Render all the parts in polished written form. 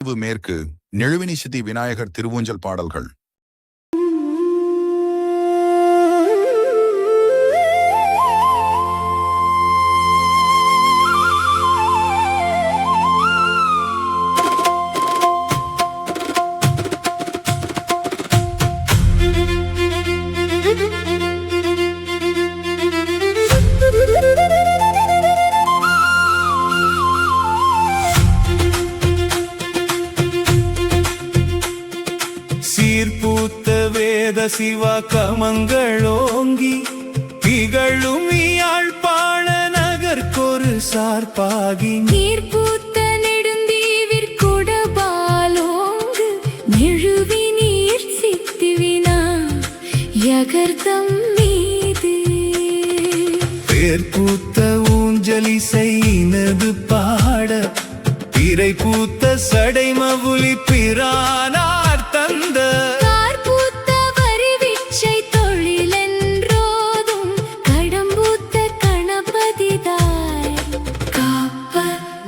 மேற்கு நெழுவினி சித்தி விநாயகர் திருவூஞ்சல் பாடல்கள். சீர்பூத்த வேத சிவா கமங்களோங்கி திகழும் யாழ்ப்பாண நகர்கொரு சார்பாகி நீர்பூத்த நெடுந்தீவிற்குடபாலோங்கு நெழுவி நீர் சித்திவினா யகர்தம் மீது பேர்பூத்த ஊஞ்சலிசையினது பாட பிறை பூத்த சடைமவுலி பிரானார் தந்த கார்பூத்த வரிவிச்சை தொழிலென்றோதும் கடம்பூத்த கணபதிதாய் காப்ப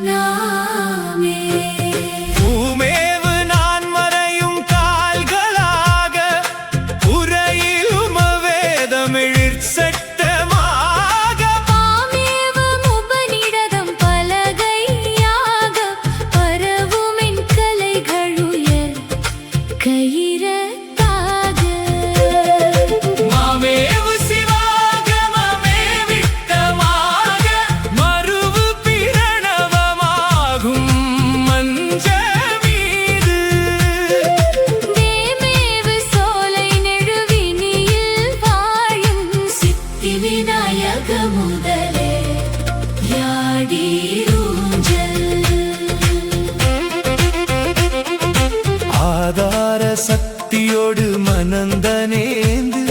நாமே பூமேவு நான் மறையும் கால்களாக உரையிலும் வேதமிழிற் சட்டமாக பாமேவும் உபநிடதம் பலகையாக பரவுமென் கலைகளுயர் கயிறத்தாக மாமேவு சிவாகமமே விட்டமாக மறுவு பிரணவமாகும் மஞ்ச மீது வேமேவு சோலை நெடுவினியில் வாழும் சித்தி விநாயக முதலே யாடீரூஞ்சல் ஆதார சக்தியோடு மனந்தனேந்து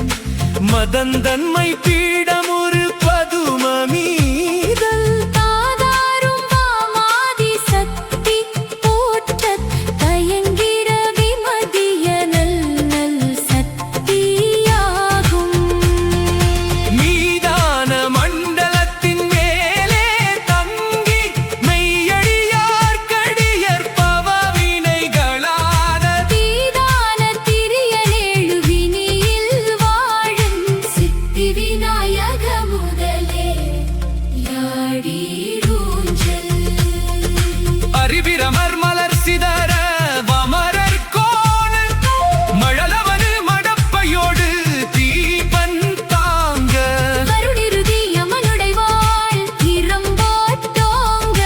மதந்தன்மை பீடமுறு பதும மீதல் தாதாரும் வாமாதி சக்தி போற்றத் தயங்கிற விமதிய நல் சக்தியாகும் மீதான மண்டலத்தின் மேலே தங்கி மெய்யடியார் கடியற்பவ வினைகளான தீதான திரியனேழு வினியில் வாழும் சித்தி விநாயக முதலே யாடீரூஞ்சல் அறிவிரமர் மலர் சிதற வமரர் கோண மழலவனு மடப்பையோடு தீபன் தாங்க வருணிருதி யமனுடைவாள் இரம்போட்டோங்க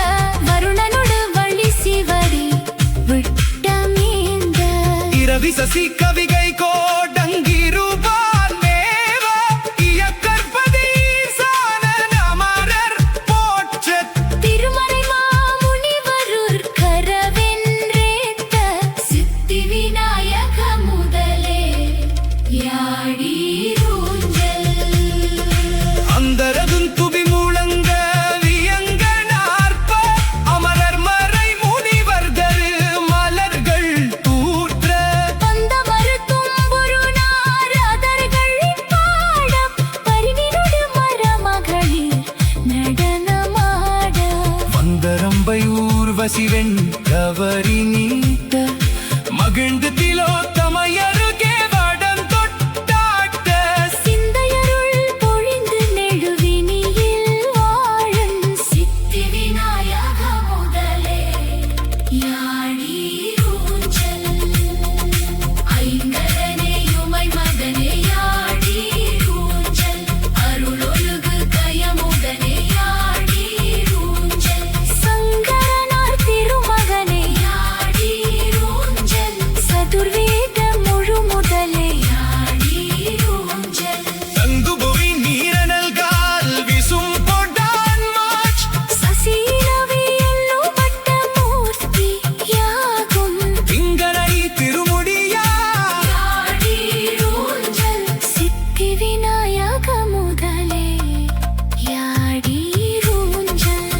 வருணனொடு வழி சிவரி விட்டமேந்த இரவி சசி கவிகை கோடங்கிருபால் மேவ இயக்கற்பதி ஈசானன் அமரர் போற்றத் திருமறை மாமுனிவருர் கரவென்றேத்த சித்தி விநாயக முதலே யாடீரூஞ்சல் அந்தரதும் துபி முழங்க வியங்க நாற்ப அமரர் மறை முனிவர்தரு மலர்கள் தூற்ற பந்த மருத்தும்புரு நாரதர்கள் பாடப் பரிவினொடு மரமகளிர் நடனமாட வந்தரம்பை ஊர்வசிவெண் கவரி நீட்ட மகிழ்ந்து திலோத்தமையருகே வடம் தொட்டாட்ட சிந்தையருள் பொழிந்து நெடுவினியில் வாழும் சித்தி விநாயக முதலே யாடீரூஞ்சல் ஐங்கரனேயுமை மதனே யாடீரூஞ்சல் அருளொழுகு கயமுடனே யாடீரூஞ்சல் சங்கரனார் திருமகனே யாடீரூஞ்சல் சதுர்வேத முழு முதலே யாடீரூஞ்சல் தங்குபுவி நீரனல்கால் விசும் பொடான் மாச் சசீரவி எண்ணுபட்ட மூர்த்தி யாகும் திங்கரை திருமுடியா யாடீரூஞ்சல் சித்தி விநாயக முதலே யாடீரூஞ்சல்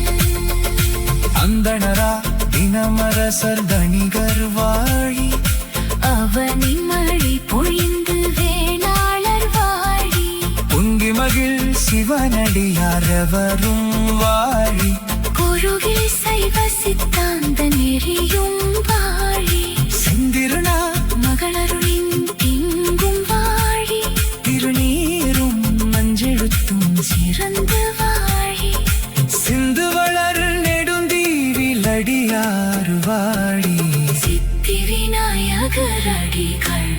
அந்தணரா தினமரசர் தணிகர் வாழி அவனி மழை பொழிந்து வேளாளர் வாழி பொங்கி மகிழ் சிவனடியாரவரும் வாழி குருகில் சைவ சித்தாந்த நெறியும் வாழி அடியார் வாழி சித்தி விநாயகர் அடிகள்